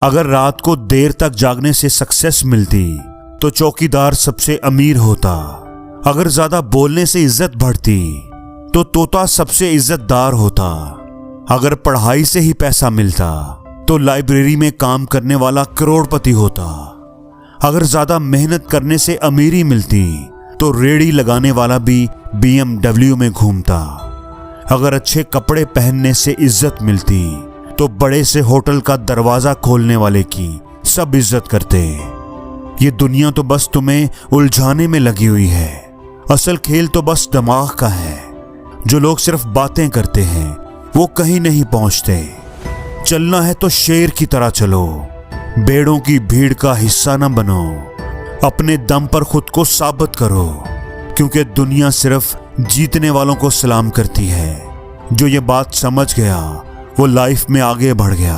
अगर रात को देर तक जागने से सक्सेस मिलती तो चौकीदार सबसे अमीर होता। अगर ज्यादा बोलने से इज्जत बढ़ती तो तोता सबसे इज्जतदार होता। अगर पढ़ाई से ही पैसा मिलता तो लाइब्रेरी में काम करने वाला करोड़पति होता। अगर ज्यादा मेहनत करने से अमीरी मिलती तो रेड़ी लगाने वाला भी BMW में घूमता। अगर अच्छे कपड़े पहनने से इज्जत मिलती तो बड़े से होटल का दरवाजा खोलने वाले की सब इज्जत करते। ये दुनिया तो बस तुम्हें उलझाने में लगी हुई है। असल खेल तो बस दिमाग का है। जो लोग सिर्फ बातें करते हैं वो कहीं नहीं पहुंचते। चलना है तो शेर की तरह चलो, भेड़ों की भीड़ का हिस्सा न बनो। अपने दम पर खुद को साबित करो, क्योंकि दुनिया सिर्फ जीतने वालों को सलाम करती है। जो ये बात समझ गया वो लाइफ में आगे बढ़ गया।